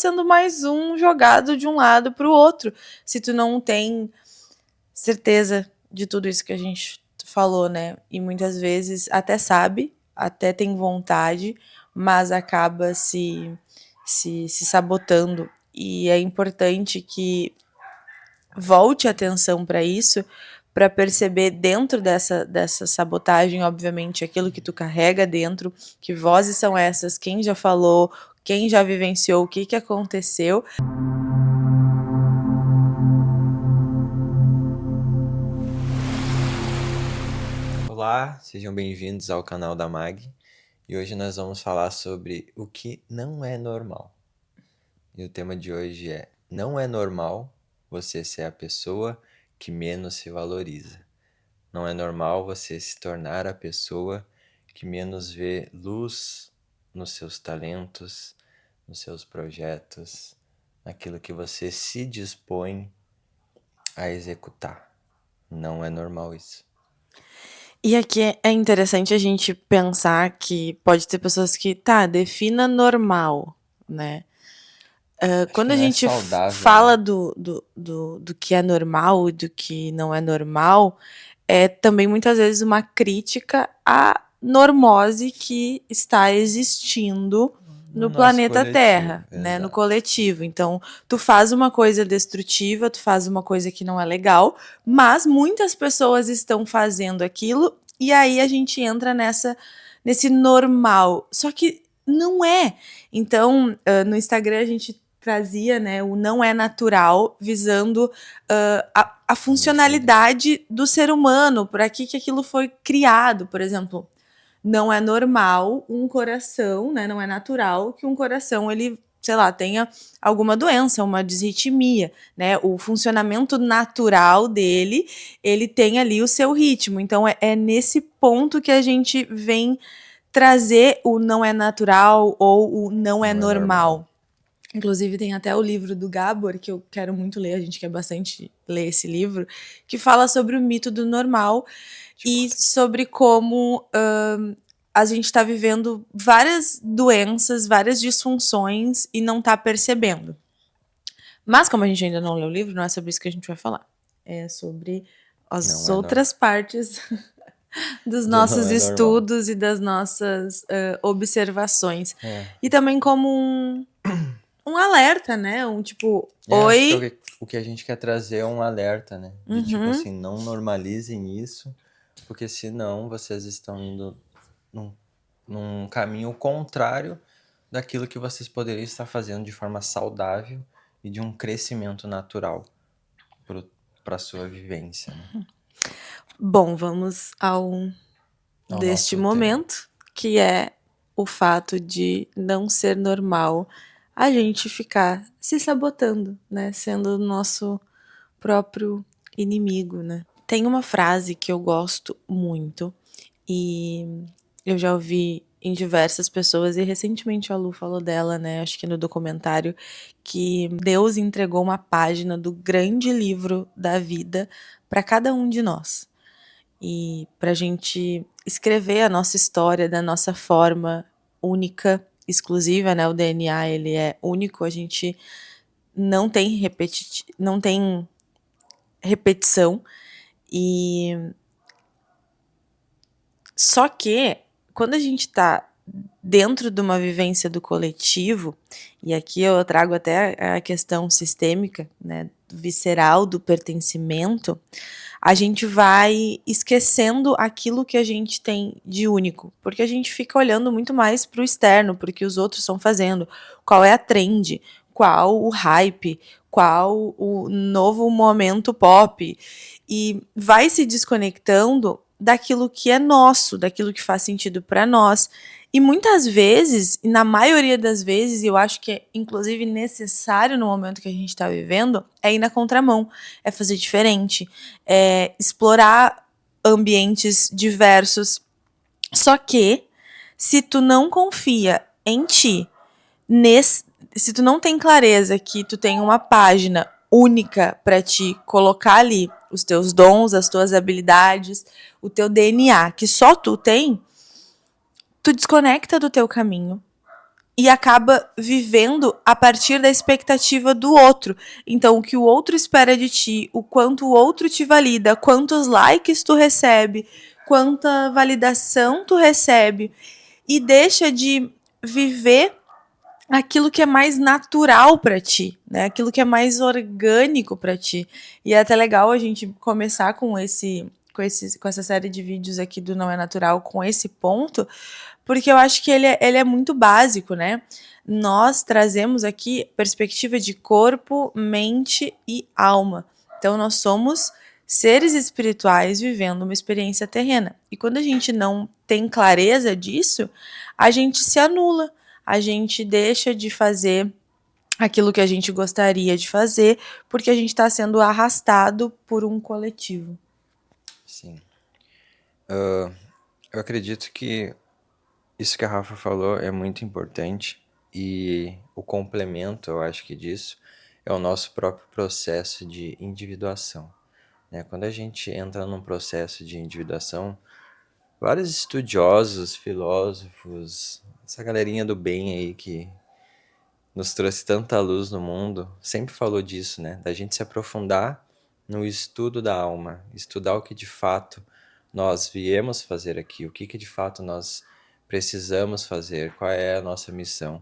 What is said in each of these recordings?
sendo mais um jogado de um lado para o outro. Se tu não tem certeza de tudo isso que a gente falou, né? E muitas vezes até sabe, até tem vontade, mas acaba se sabotando. E é importante que volte a atenção para isso, para perceber dentro dessa sabotagem, obviamente, aquilo que tu carrega dentro, que vozes são essas, quem já falou, quem já vivenciou, o que aconteceu. Olá, sejam bem-vindos ao canal da Mag, e hoje nós vamos falar sobre o que não é normal. E o tema de hoje é: não é normal você ser a pessoa que menos se valoriza. Não é normal você se tornar a pessoa que menos vê luz nos seus talentos, nos seus projetos, naquilo que você se dispõe a executar. Não é normal isso. E aqui é interessante a gente pensar que pode ter pessoas que, defina normal, né? Acho Quando que a não é gente saudável, fala né? do que é normal e do que não é normal, é também muitas vezes uma crítica à normose que está existindo No no nosso planeta coletivo, Terra, né, no exato. coletivo. Então, tu faz uma coisa destrutiva, tu faz uma coisa que não é legal, mas muitas pessoas estão fazendo aquilo e aí a gente entra nesse normal. Só que não é. Então, no Instagram a gente trazia, né, o não é natural, visando a funcionalidade do ser humano, para que aquilo foi criado. Por exemplo, não é normal um coração, né, não é natural que um coração, ele, sei lá, tenha alguma doença, uma disritmia, né? O funcionamento natural dele, ele tem ali o seu ritmo. Então, é nesse ponto que a gente vem trazer o não é natural ou o não é Não é normal. normal. Inclusive, tem até o livro do Gabor, que eu quero muito ler, a gente quer bastante ler esse livro, que fala sobre o mito do normal e sobre como a gente está vivendo várias doenças, várias disfunções e não está percebendo. Mas, como a gente ainda não leu o livro, não é sobre isso que a gente vai falar. É sobre as Não é normal. outras partes dos Do não nossos é normal. estudos e das nossas observações. É. E também como um alerta, né? Um tipo, Acho que oi. o que a gente quer trazer é um alerta, né? De tipo Uhum. assim, não normalizem isso, porque senão vocês estão indo num caminho contrário daquilo que vocês poderiam estar fazendo de forma saudável e de um crescimento natural para sua vivência, né? Bom, vamos Ao deste nosso tema. momento, que é o fato de não ser normal a gente ficar se sabotando, né? Sendo o nosso próprio inimigo, né? Tem uma frase que eu gosto muito e eu já ouvi em diversas pessoas e recentemente a Lu falou dela, né? Acho que no documentário, que Deus entregou uma página do grande livro da vida para cada um de nós. E para a gente escrever a nossa história da nossa forma única, exclusiva, né? O DNA ele é único, a gente não tem repetição e só que quando a gente está dentro de uma vivência do coletivo, e aqui eu trago até a questão sistêmica, né, visceral do pertencimento, a gente vai esquecendo aquilo que a gente tem de único, porque a gente fica olhando muito mais para o externo, porque os outros estão fazendo, qual é a trend, qual o hype, qual o novo momento pop, e vai se desconectando daquilo que é nosso, daquilo que faz sentido para nós. E muitas vezes, e na maioria das vezes, e eu acho que é inclusive necessário no momento que a gente está vivendo, é ir na contramão, é fazer diferente, é explorar ambientes diversos. Só que, se tu não confia em ti, se tu não tem clareza que tu tem uma página única para te colocar ali os teus dons, as tuas habilidades, o teu DNA, que só tu tem, tu desconecta do teu caminho e acaba vivendo a partir da expectativa do outro. Então, o que o outro espera de ti, o quanto o outro te valida, quantos likes tu recebe, quanta validação tu recebe, e deixa de viver aquilo que é mais natural para ti, né? Aquilo que é mais orgânico para ti. E é até legal a gente começar com essa série de vídeos aqui do Não é Natural com esse ponto, porque eu acho que ele é muito básico, né? Nós trazemos aqui perspectiva de corpo, mente e alma. Então nós somos seres espirituais vivendo uma experiência terrena. E quando a gente não tem clareza disso, a gente se anula, a gente deixa de fazer aquilo que a gente gostaria de fazer, porque a gente está sendo arrastado por um coletivo. Sim. Eu acredito que isso que a Rafa falou é muito importante e o complemento, eu acho que disso, é o nosso próprio processo de individuação, né? Quando a gente entra num processo de individuação, vários estudiosos, filósofos, essa galerinha do bem aí que nos trouxe tanta luz no mundo, sempre falou disso, né? Da gente se aprofundar no estudo da alma, estudar o que de fato nós viemos fazer aqui, o que de fato nós precisamos fazer, qual é a nossa missão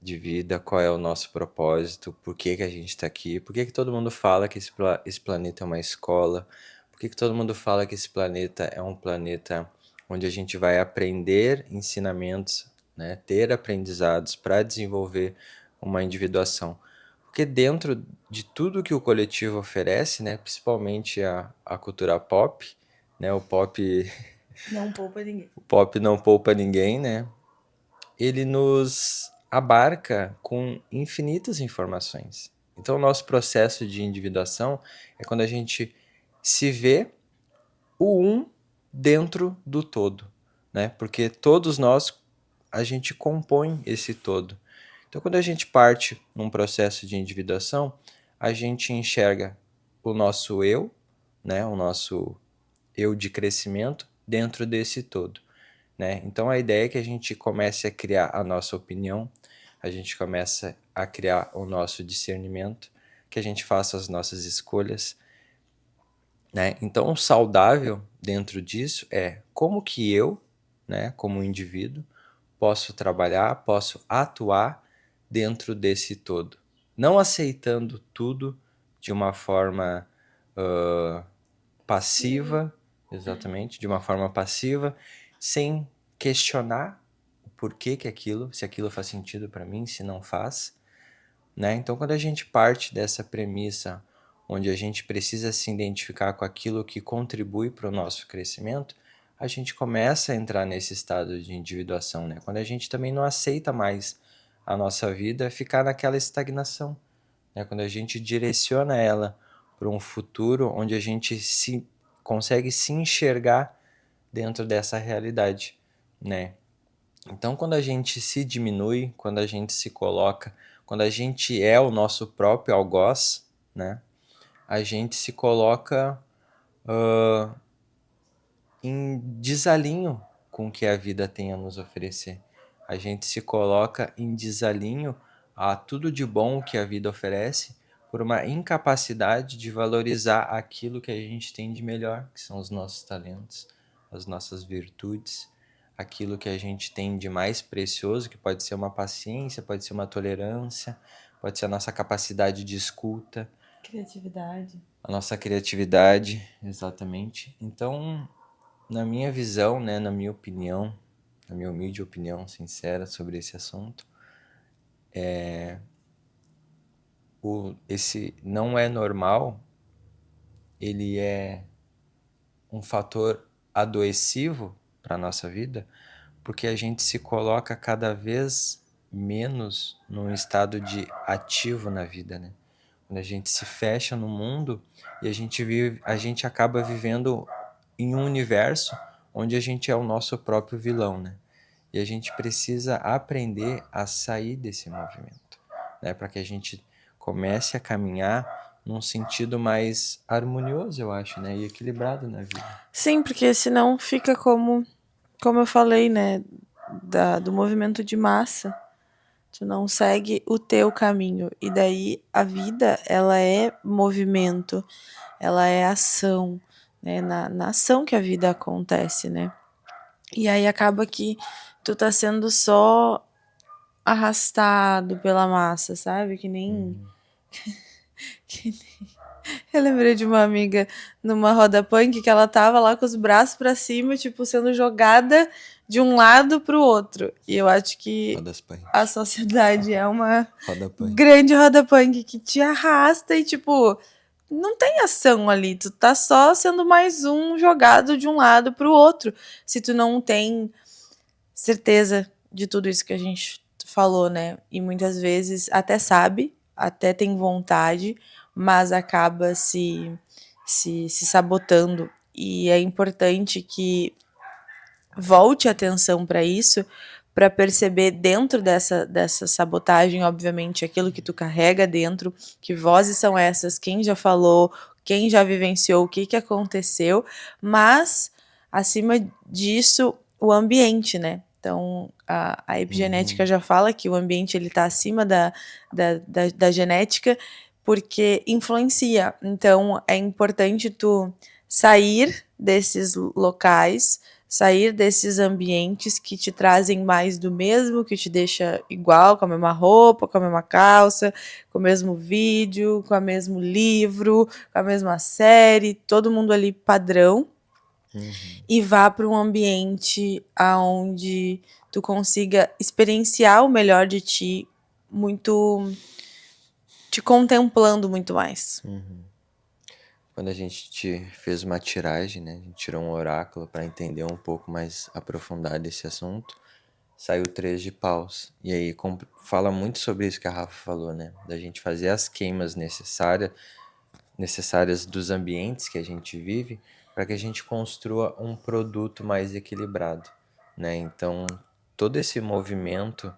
de vida, qual é o nosso propósito, por que a gente está aqui, por que todo mundo fala que esse planeta é uma escola, por que todo mundo fala que esse planeta é um planeta onde a gente vai aprender ensinamentos, né, ter aprendizados para desenvolver uma individuação. Porque dentro de tudo que o coletivo oferece, né, principalmente a cultura pop, né, o pop Não poupa ninguém. o pop não poupa ninguém, né? Ele nos abarca com infinitas informações. Então, o nosso processo de individuação é quando a gente se vê o um dentro do todo, né? Porque todos nós, a gente compõe esse todo. Então, quando a gente parte num processo de individuação, a gente enxerga o nosso eu, né? O nosso eu de crescimento dentro desse todo, né? Então, a ideia é que a gente comece a criar a nossa opinião, a gente começa a criar o nosso discernimento, que a gente faça as nossas escolhas, né? Então, o saudável dentro disso é como que eu, né, como indivíduo, posso trabalhar, posso atuar dentro desse todo, não aceitando tudo de uma forma passiva, exatamente, de uma forma passiva, sem questionar o porquê que aquilo, se aquilo faz sentido para mim, se não faz, né? Então, quando a gente parte dessa premissa onde a gente precisa se identificar com aquilo que contribui para o nosso crescimento, a gente começa a entrar nesse estado de individuação, né? Quando a gente também não aceita mais a nossa vida ficar naquela estagnação, né? Quando a gente direciona ela para um futuro onde a gente consegue se enxergar dentro dessa realidade, né? Então, quando a gente se diminui, quando a gente se coloca, quando a gente é o nosso próprio algoz, né? A gente se coloca em desalinho com o que a vida tem a nos oferecer. A gente se coloca em desalinho a tudo de bom que a vida oferece por uma incapacidade de valorizar aquilo que a gente tem de melhor, que são os nossos talentos, as nossas virtudes, aquilo que a gente tem de mais precioso, que pode ser uma paciência, pode ser uma tolerância, pode ser a nossa capacidade de escuta, Criatividade. a nossa criatividade, exatamente. Então, na minha visão, né, na minha opinião, na minha humilde opinião sincera sobre esse assunto, esse não é normal, ele é um fator adoecivo para a nossa vida, porque a gente se coloca cada vez menos num estado de ativo na vida, né? Quando a gente se fecha no mundo e a gente acaba vivendo em um universo onde a gente é o nosso próprio vilão, né? E a gente precisa aprender a sair desse movimento, né? Para que a gente comece a caminhar num sentido mais harmonioso, eu acho, né? E equilibrado na vida. Sim, porque senão fica como eu falei, né, do movimento de massa. tu não segue o teu caminho. E daí a vida, ela é movimento, ela é ação, né? Na ação que a vida acontece, né? E aí acaba que tu tá sendo só arrastado pela massa, sabe? Que nem. Eu lembrei de uma amiga numa roda punk que ela tava lá com os braços pra cima, tipo, sendo jogada de um lado pro outro. E eu acho que Rodas punk. a sociedade é uma Roda punk. grande roda punk que te arrasta e, tipo, não tem ação ali. Tu tá só sendo mais um jogado de um lado pro outro. Se tu não tem certeza de tudo isso que a gente falou, né? E muitas vezes até sabe, até tem vontade, mas acaba se sabotando. E é importante que volte a atenção para isso, para perceber dentro dessa sabotagem, obviamente, aquilo que tu carrega dentro, que vozes são essas, quem já falou, quem já vivenciou, o que, que aconteceu, mas, acima disso, o ambiente, né? Então, a epigenética já fala que o ambiente está acima da genética, porque influencia. Então, é importante tu sair desses locais, sair desses ambientes que te trazem mais do mesmo, que te deixa igual, com a mesma roupa, com a mesma calça, com o mesmo vídeo, com o mesmo livro, com a mesma série, todo mundo ali padrão, e vá para um ambiente onde tu consiga experienciar o melhor de ti, muito te contemplando muito mais. Quando a gente fez uma tiragem, né, a gente tirou um oráculo para entender um pouco mais aprofundado esse assunto, saiu 3 de paus. E aí fala muito sobre isso que a Rafa falou, né, da gente fazer as queimas necessárias dos ambientes que a gente vive para que a gente construa um produto mais equilibrado, né? Então, todo esse movimento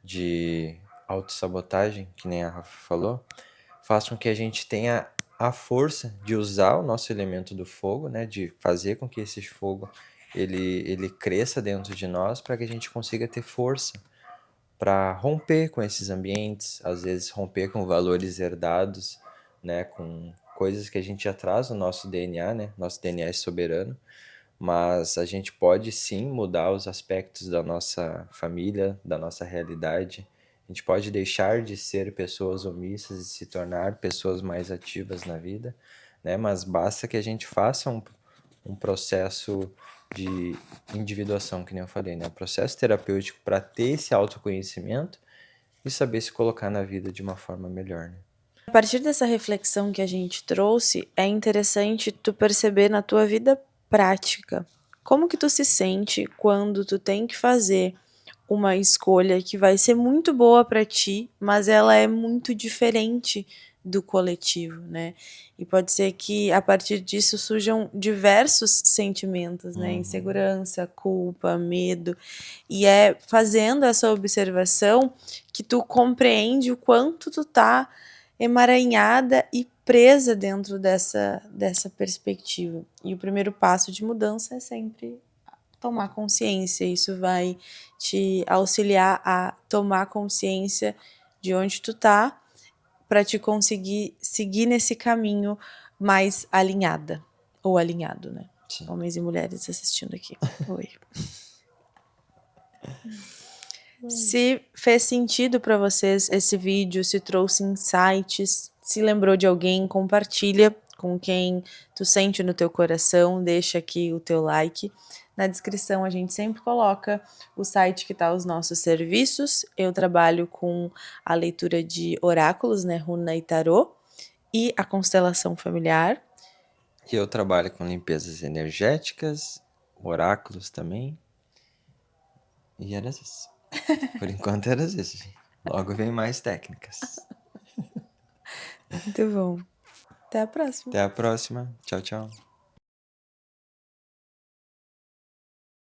de autossabotagem, que nem a Rafa falou, faz com que a gente tenha a força de usar o nosso elemento do fogo, né? De fazer com que esse fogo ele cresça dentro de nós para que a gente consiga ter força para romper com esses ambientes, às vezes romper com valores herdados, né, com coisas que a gente já traz no nosso DNA, né? Nosso DNA é soberano, mas a gente pode sim mudar os aspectos da nossa família, da nossa realidade. A gente pode deixar de ser pessoas omissas e se tornar pessoas mais ativas na vida, né? Mas basta que a gente faça um processo de individuação, que nem eu falei, né? Um processo terapêutico para ter esse autoconhecimento e saber se colocar na vida de uma forma melhor, né? A partir dessa reflexão que a gente trouxe, é interessante tu perceber na tua vida prática como que tu se sente quando tu tem que fazer uma escolha que vai ser muito boa para ti, mas ela é muito diferente do coletivo, né? E pode ser que a partir disso surjam diversos sentimentos, né? Insegurança, culpa, medo. E é fazendo essa observação que tu compreende o quanto tu tá emaranhada e presa dentro dessa perspectiva. E o primeiro passo de mudança é sempre tomar consciência. Isso vai te auxiliar a tomar consciência de onde tu tá para te conseguir seguir nesse caminho mais alinhada ou alinhado, né? Sim. Homens e mulheres assistindo aqui. Oi. Se fez sentido para vocês esse vídeo, se trouxe insights, se lembrou de alguém, compartilha com quem tu sente no teu coração, deixa aqui o teu like. Na descrição a gente sempre coloca o site que tá os nossos serviços. Eu trabalho com a leitura de oráculos, né, runa e tarô, e a constelação familiar. E eu trabalho com limpezas energéticas, oráculos também. E era isso. Por enquanto era isso. Logo vem mais técnicas. Muito bom. Até a próxima. Até a próxima. Tchau, tchau.